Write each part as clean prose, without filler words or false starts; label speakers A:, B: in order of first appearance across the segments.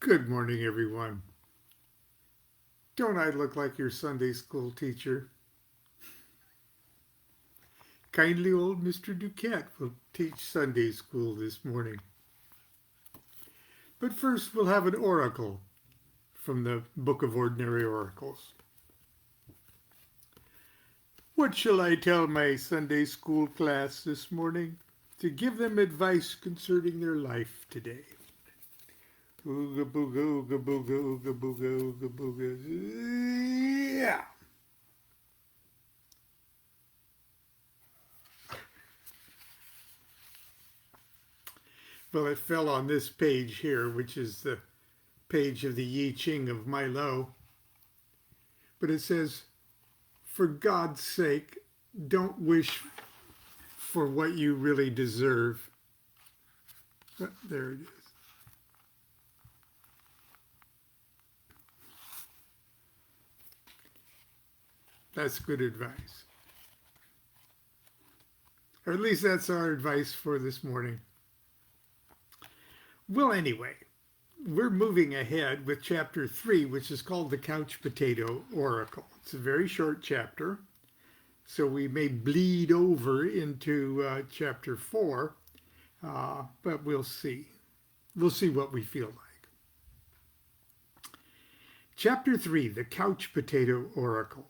A: Good morning, everyone. Don't I look like your Sunday school teacher? Kindly old Mr. DuQuette will teach Sunday school this morning. But first, we'll have an oracle from the Book of Ordinary Oracles. What shall I tell my Sunday school class this morning to give them advice concerning their life today? Ooga booga, ooga booga, ooga booga, ooga booga. Yeah. Well, it fell on this page here, which is the page of the I Ching of Milo. But it says, for God's sake, don't wish for what you really deserve. There it is. That's good advice. Or at least that's our advice for this morning. Well, anyway, we're moving ahead with chapter 3, which is called the Couch Potato Oracle. It's a very short chapter, so we may bleed over into chapter 4, but we'll see. We'll see what we feel like. Chapter 3, the Couch Potato Oracle.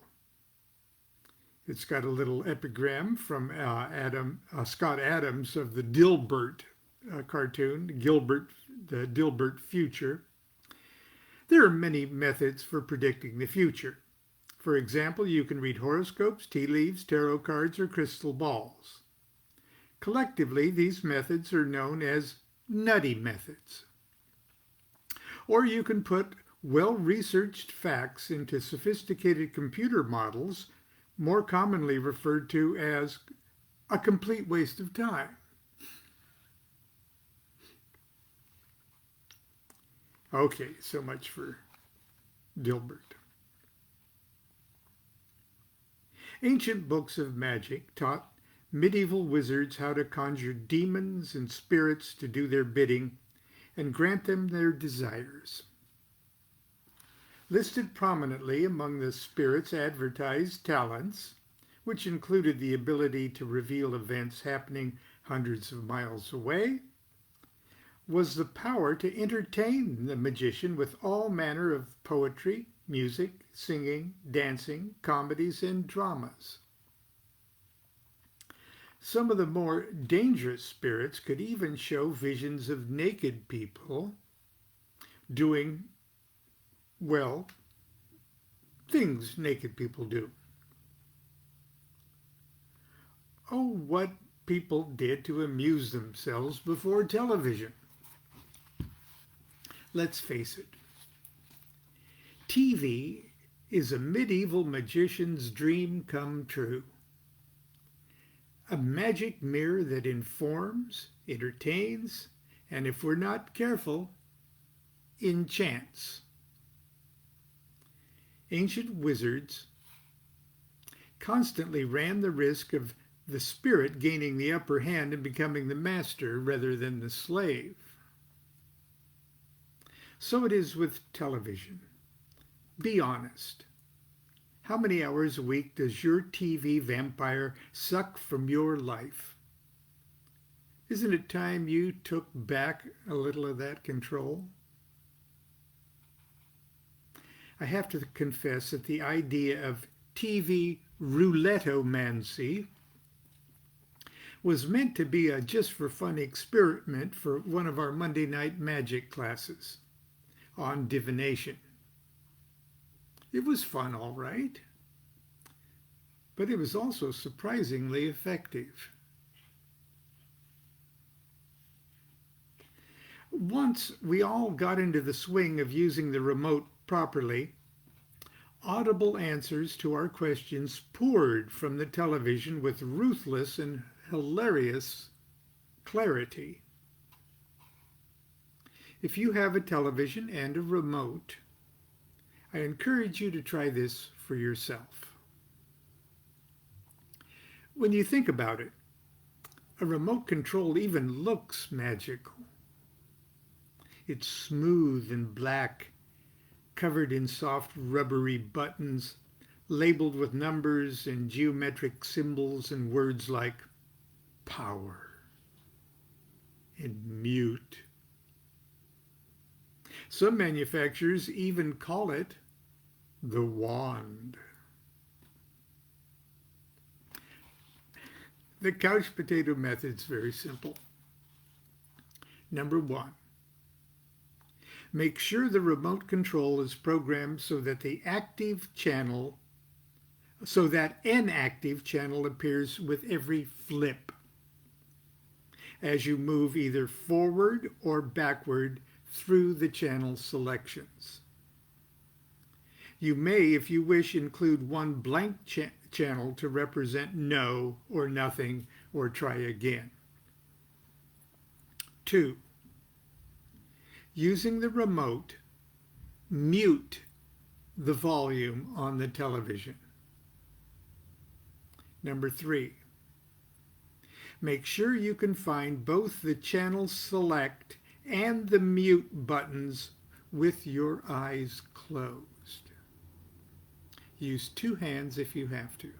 A: It's got a little epigram from Scott Adams of the Dilbert cartoon, the Dilbert Future. There are many methods for predicting the future. For example, you can read horoscopes, tea leaves, tarot cards, or crystal balls. Collectively, these methods are known as nutty methods. Or you can put well-researched facts into sophisticated computer models, more commonly referred to as a complete waste of time. Okay, so much for Dilbert. Ancient books of magic taught medieval wizards how to conjure demons and spirits to do their bidding and grant them their desires. Listed prominently among the spirits' advertised talents, which included the ability to reveal events happening hundreds of miles away, was the power to entertain the magician with all manner of poetry, music, singing, dancing, comedies, and dramas. Some of the more dangerous spirits could even show visions of naked people doing, well, things naked people do. Oh, what people did to amuse themselves before television. Let's face it, TV is a medieval magician's dream come true. A magic mirror that informs, entertains, and if we're not careful, enchants. Ancient wizards constantly ran the risk of the spirit gaining the upper hand and becoming the master rather than the slave. So it is with television. Be honest. How many hours a week does your TV vampire suck from your life? Isn't it time you took back a little of that control? I have to confess that the idea of TV roulette-omancy was meant to be a just-for-fun experiment for one of our Monday night magic classes on divination. It was fun, all right, but it was also surprisingly effective. Once we all got into the swing of using the remote properly, audible answers to our questions poured from the television with ruthless and hilarious clarity. If you have a television and a remote, I encourage you to try this for yourself. When you think about it, a remote control even looks magical. It's smooth and black, covered in soft rubbery buttons, labeled with numbers and geometric symbols and words like power and mute. Some manufacturers even call it the wand. The couch potato method is very simple. Number 1, make sure the remote control is programmed so that an active channel appears with every flip as you move either forward or backward through the channel selections. You may, if you wish, include one blank channel to represent no or nothing or try again. 2, using the remote, mute the volume on the television. Number 3, make sure you can find both the channel select and the mute buttons with your eyes closed. Use 2 hands if you have to.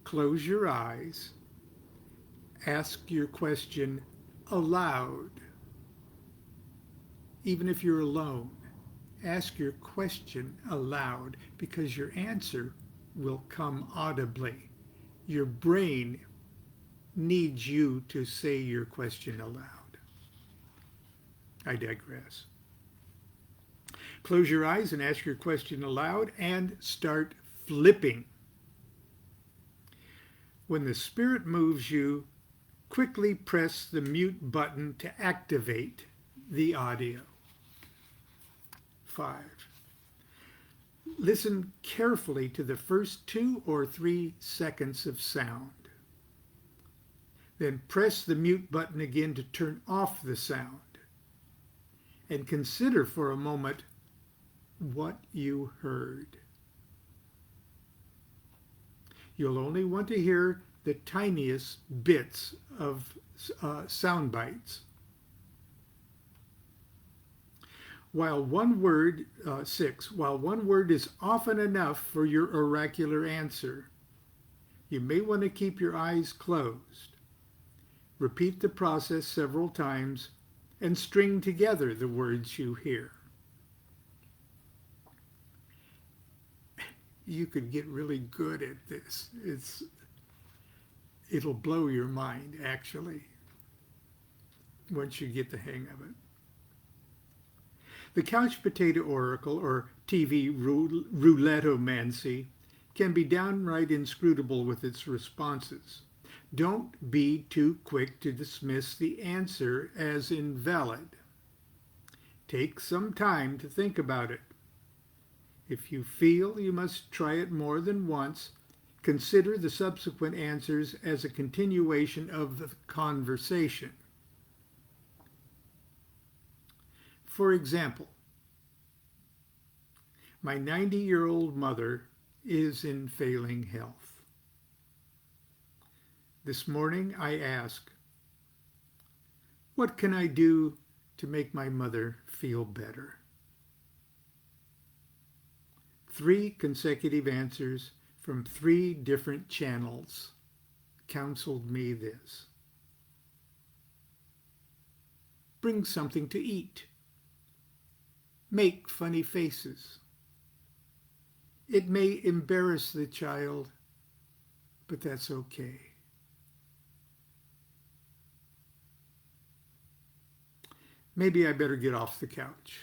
A: Close your eyes. Ask your question aloud. Even if you're alone, ask your question aloud because your answer will come audibly. Your brain needs you to say your question aloud. I digress. Close your eyes and ask your question aloud and start flipping. When the spirit moves you, quickly press the mute button to activate the audio. 5. Listen carefully to the first 2 or 3 seconds of sound. Then press the mute button again to turn off the sound. And consider for a moment what you heard. You'll only want to hear the tiniest bits of sound bites. While one word is often enough for your oracular answer, you may want to keep your eyes closed. Repeat the process several times and string together the words you hear. You could get really good at this. It'll blow your mind, actually, once you get the hang of it. The couch potato oracle, or TV roulette-omancy, can be downright inscrutable with its responses. Don't be too quick to dismiss the answer as invalid. Take some time to think about it. If you feel you must try it more than once, consider the subsequent answers as a continuation of the conversation. For example, my 90-year-old mother is in failing health. This morning I asked, what can I do to make my mother feel better? 3 consecutive answers from 3 different channels counseled me this. Bring something to eat. Make funny faces. It may embarrass the child, but that's okay. Maybe I better get off the couch.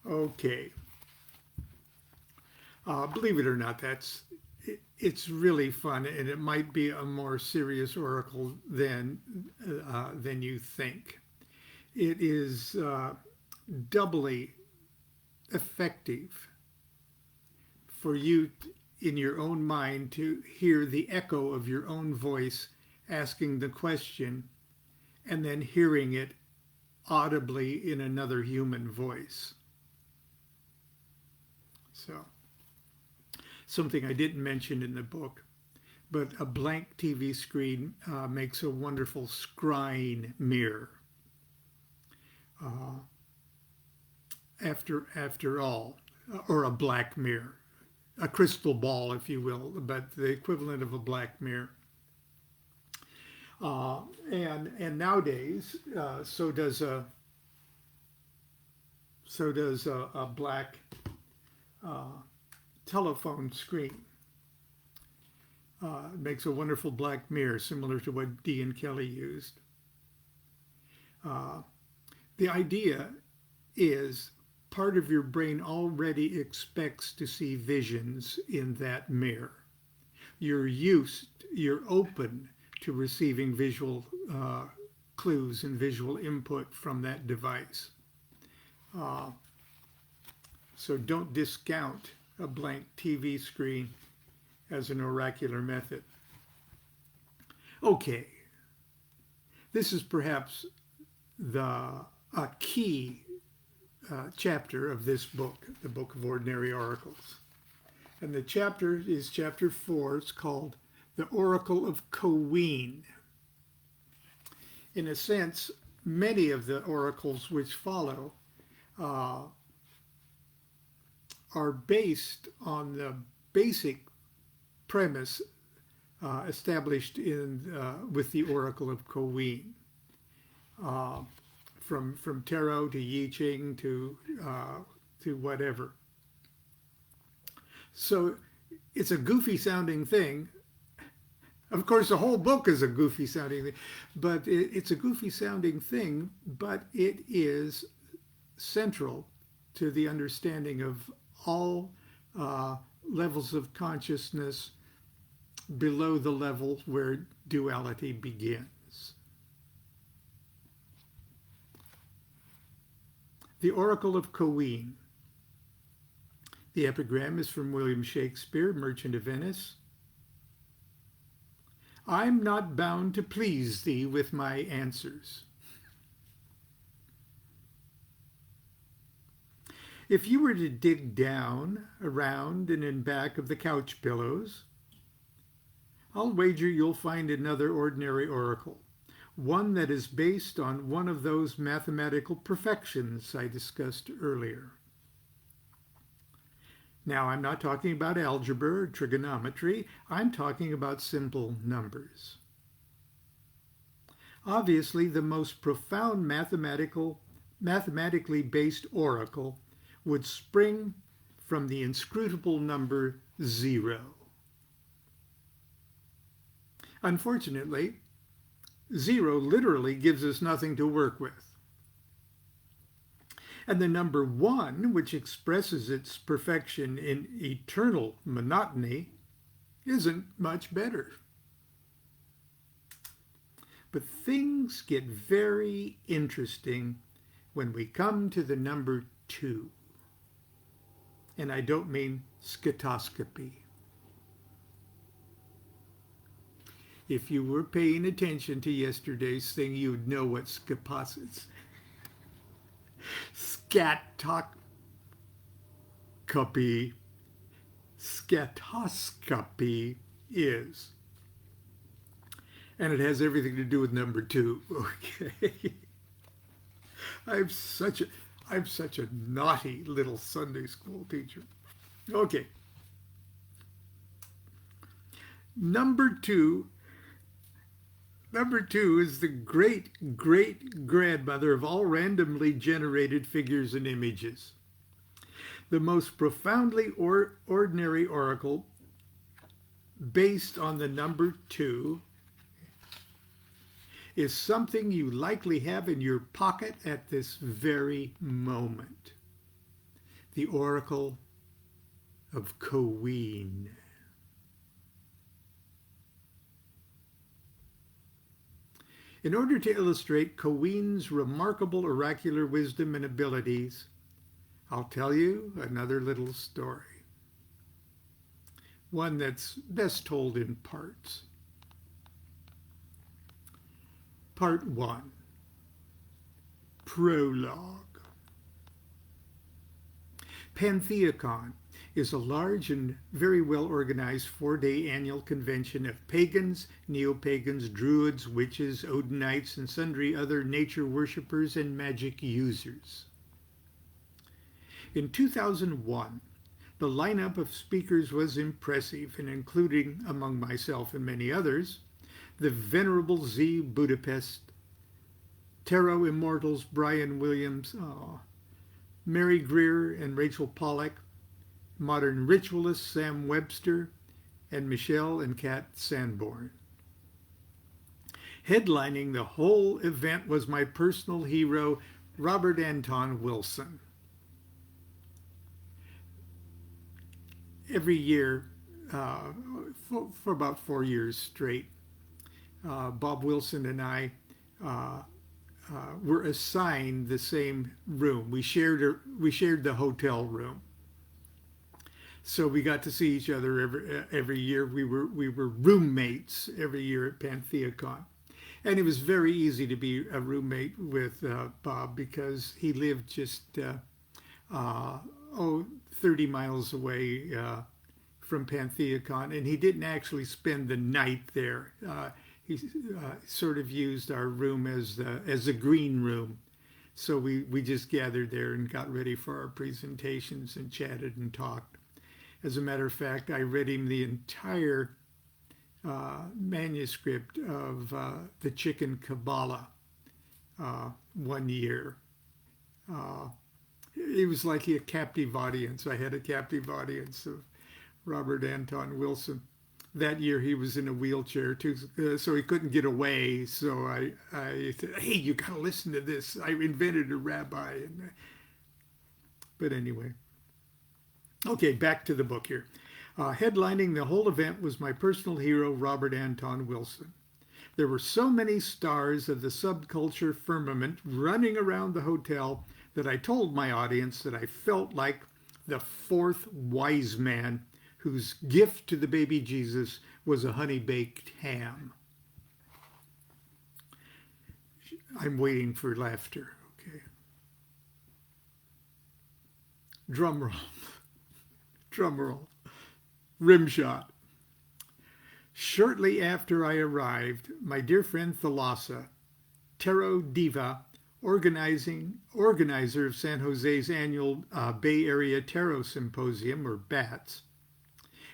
A: Okay. Believe it or not, it's really fun, and it might be a more serious oracle than you think. It is doubly effective for you in your own mind to hear the echo of your own voice asking the question and then hearing it audibly in another human voice. So, something I didn't mention in the book, but a blank TV screen makes a wonderful scrying mirror. After all, or a black mirror, a crystal ball, if you will, but the equivalent of a black mirror. And nowadays, so does a black telephone screen. It makes a wonderful black mirror, similar to what Dee and Kelly used. The idea is part of your brain already expects to see visions in that mirror. You're open to receiving visual clues and visual input from that device. So don't discount a blank TV screen as an oracular method. Okay, this is perhaps a key chapter of this book, the Book of Ordinary Oracles. And the chapter is chapter 4. It's called The Oracle of Coween. In a sense, many of the oracles which follow are based on the basic premise established with the Oracle of Coween. From tarot to I Ching to whatever. So it's a goofy sounding thing. Of course, the whole book is a goofy sounding thing, but it's a goofy sounding thing, but it is central to the understanding of all levels of consciousness below the level where duality begins. The Oracle of Coween. The epigram is from William Shakespeare, Merchant of Venice. I'm not bound to please thee with my answers. If you were to dig down, around, and in back of the couch pillows, I'll wager you'll find another ordinary oracle, one that is based on one of those mathematical perfections I discussed earlier. Now, I'm not talking about algebra or trigonometry. I'm talking about simple numbers. Obviously, the most profound mathematically based oracle would spring from the inscrutable number 0. Unfortunately, 0 literally gives us nothing to work with. And the number 1, which expresses its perfection in eternal monotony, isn't much better. But things get very interesting when we come to the number 2. And I don't mean scatoscopy. If you were paying attention to yesterday's thing, you'd know what scatoscopy is. And it has everything to do with number 2. Okay. I'm such a naughty little Sunday school teacher. Okay. Number two is the great-great-grandmother of all randomly generated figures and images. The most profoundly ordinary oracle based on the number 2 is something you likely have in your pocket at this very moment. The Oracle of Coween. In order to illustrate Coween's remarkable oracular wisdom and abilities, I'll tell you another little story. One that's best told in parts. Part 1. Prologue. Pantheacon is a large and very well organized 4-day annual convention of pagans, neo-pagans, druids, witches, Odinites, and sundry other nature worshippers and magic users. In 2001, the lineup of speakers was impressive, and including, among myself and many others, the Venerable Z Budapest, Tarot Immortals Brian Williams, Mary Greer and Rachel Pollack, modern ritualist Sam Webster, and Michelle and Kat Sanborn. Headlining the whole event was my personal hero, Robert Anton Wilson. Every year, for about 4 years straight, Bob Wilson and I were assigned the same room. We shared the hotel room. So we got to see each other every year. We were roommates every year at PantheaCon. And it was very easy to be a roommate with Bob because he lived just 30 miles away from PantheaCon, and he didn't actually spend the night there. He sort of used our room as a green room. So we just gathered there and got ready for our presentations and chatted and talked. As a matter of fact, I read him the entire manuscript of the Chicken Kabbalah one year. It was like a captive audience. I had a captive audience of Robert Anton Wilson. That year he was in a wheelchair too, so he couldn't get away. So I said, hey, you got to listen to this. I invented a rabbi. But anyway. Okay, back to the book here. Headlining the whole event was my personal hero, Robert Anton Wilson. There were so many stars of the subculture firmament running around the hotel that I told my audience that I felt like the fourth wise man whose gift to the baby Jesus was a honey-baked ham. I'm waiting for laughter. Okay. Drum roll. Drum roll. Rim shot. Shortly after I arrived, my dear friend Thalassa, Tarot Diva, organizer of San Jose's annual Bay Area Tarot Symposium, or BATS,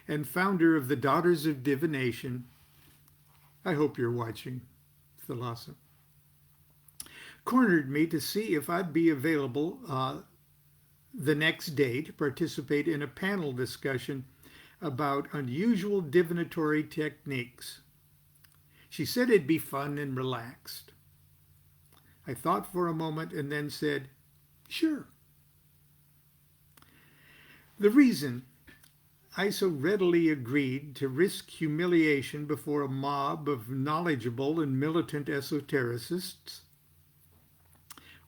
A: and founder of the Daughters of Divination. I hope you're watching, Thalassa. Cornered me to see if I'd be available the next day to participate in a panel discussion about unusual divinatory techniques. She said it'd be fun and relaxed. I thought for a moment and then said, sure. The reason I so readily agreed to risk humiliation before a mob of knowledgeable and militant esotericists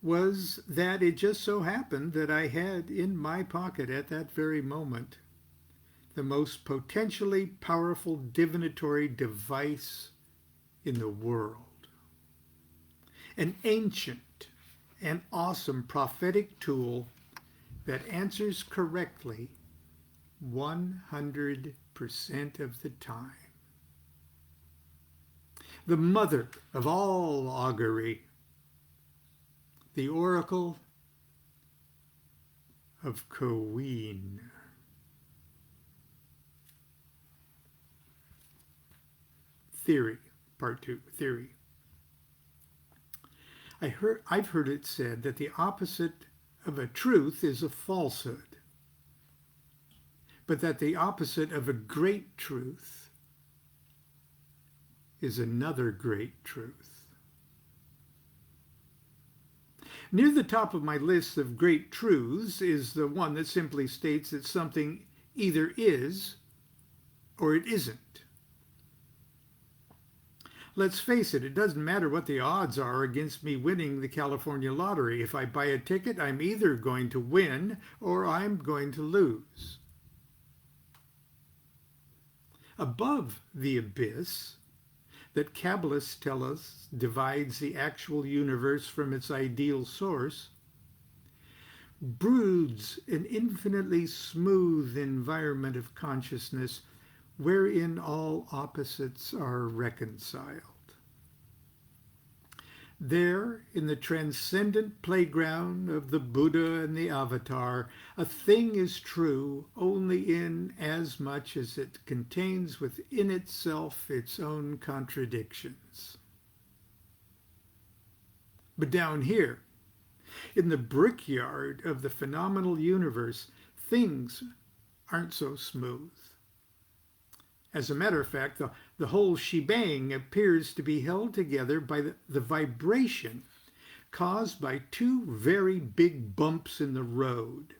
A: was that it just so happened that I had in my pocket at that very moment the most potentially powerful divinatory device in the world. An ancient and awesome prophetic tool that answers correctly 100% of the time. The mother of all augury, the Oracle of Koween. Theory, part 2, theory. I've heard it said that the opposite of a truth is a falsehood, but that the opposite of a great truth is another great truth. Near the top of my list of great truths is the one that simply states that something either is or it isn't. Let's face it, it doesn't matter what the odds are against me winning the California lottery. If I buy a ticket, I'm either going to win or I'm going to lose. Above the abyss that Kabbalists tell us divides the actual universe from its ideal source, broods an infinitely smooth environment of consciousness wherein all opposites are reconciled. There, in the transcendent playground of the Buddha and the Avatar, a thing is true only in as much as it contains within itself its own contradictions. But down here, in the brickyard of the phenomenal universe, things aren't so smooth. As a matter of fact, the whole shebang appears to be held together by the vibration caused by two very big bumps in the road.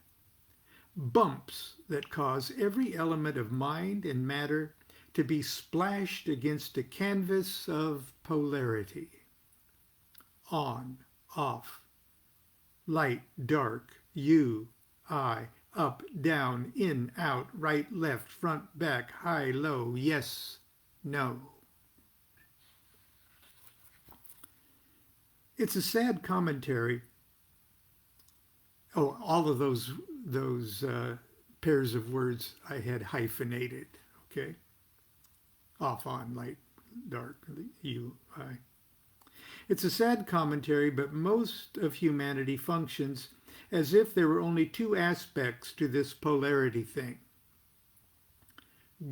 A: Bumps that cause every element of mind and matter to be splashed against a canvas of polarity. On, off, light, dark, you, I, up, down, in, out, right, left, front, back, high, low, yes, no. It's a sad commentary. Oh, all of those pairs of words I had hyphenated, okay? Off, on, light, dark, you, I. It's a sad commentary, but most of humanity functions as if there were only two aspects to this polarity thing.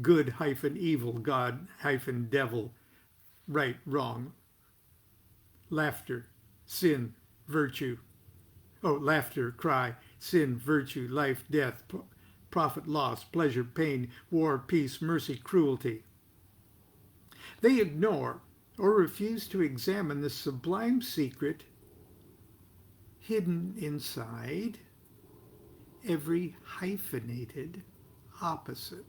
A: Good-evil, God-devil, right, wrong, laughter, sin, virtue. Oh, laughter, cry, sin, virtue, life, death, profit, loss, pleasure, pain, war, peace, mercy, cruelty. They ignore or refuse to examine the sublime secret hidden inside every hyphenated opposite.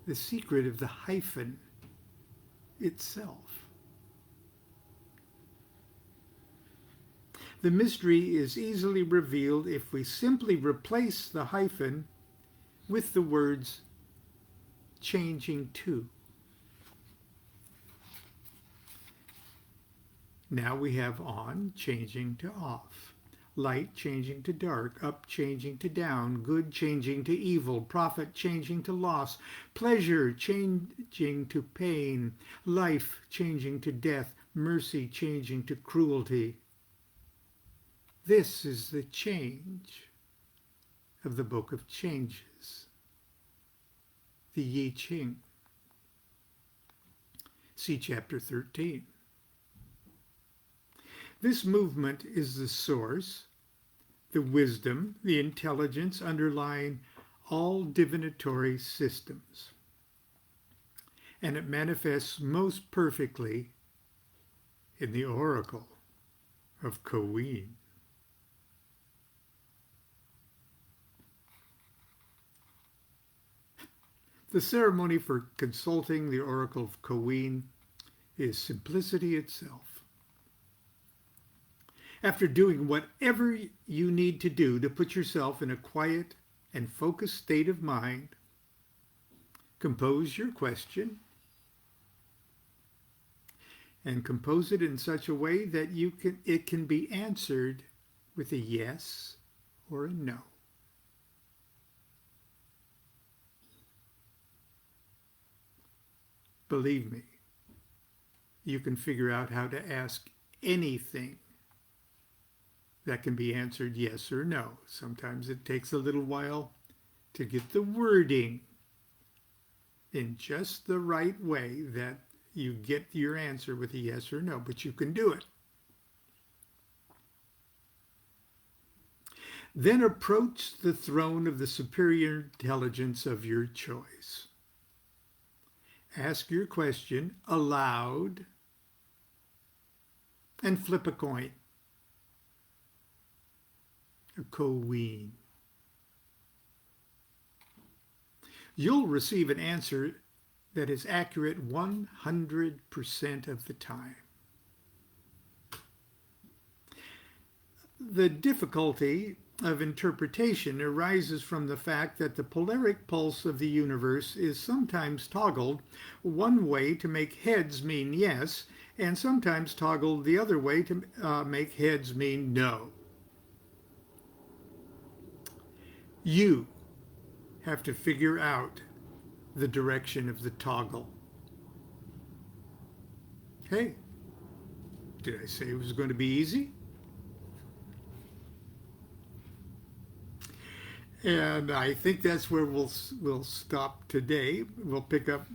A: The secret of the hyphen itself. The mystery is easily revealed if we simply replace the hyphen with the words changing to. Now we have on changing to off, light changing to dark, up changing to down, good changing to evil, profit changing to loss, pleasure changing to pain, life changing to death, mercy changing to cruelty. This is the change of the Book of Changes, the Yi Ching. See chapter 13. This movement is the source, the wisdom, the intelligence underlying all divinatory systems. And it manifests most perfectly in the oracle of Koween. The ceremony for consulting the oracle of Koween is simplicity itself. After doing whatever you need to do to put yourself in a quiet and focused state of mind, compose your question and compose it in such a way that it can be answered with a yes or a no. Believe me, you can figure out how to ask anything that can be answered yes or no. Sometimes it takes a little while to get the wording in just the right way that you get your answer with a yes or no, but you can do it. Then approach the throne of the superior intelligence of your choice. Ask your question aloud and flip a coin. A Koween. You'll receive an answer that is accurate 100% of the time. The difficulty of interpretation arises from the fact that the polaric pulse of the universe is sometimes toggled one way to make heads mean yes and sometimes toggle the other way to make heads mean no. You have to figure out the direction of the toggle. Hey, did I say it was going to be easy? And I think that's where we'll stop today. We'll pick up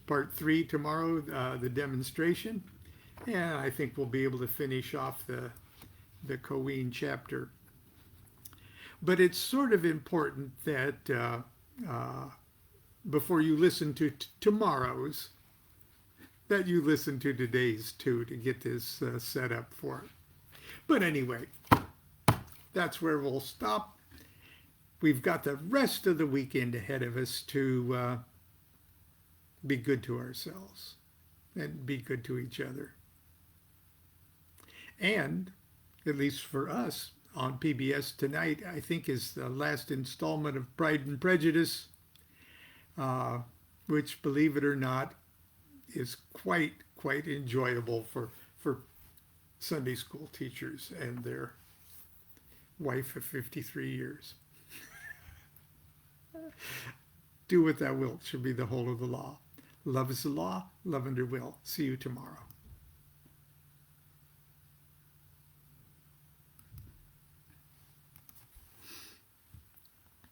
A: part 3 tomorrow, the demonstration, and I think we'll be able to finish off the Coene chapter. But it's sort of important that before you listen to tomorrow's, that you listen to today's too, to get this set up for it. But anyway, that's where we'll stop. We've got the rest of the weekend ahead of us to be good to ourselves and be good to each other. And, at least for us, on PBS tonight, I think is the last installment of Pride and Prejudice, which, believe it or not, is quite enjoyable for Sunday school teachers and their wife of 53 years. Do what thou wilt should be the whole of the law. Love is the law, love under will. See you tomorrow.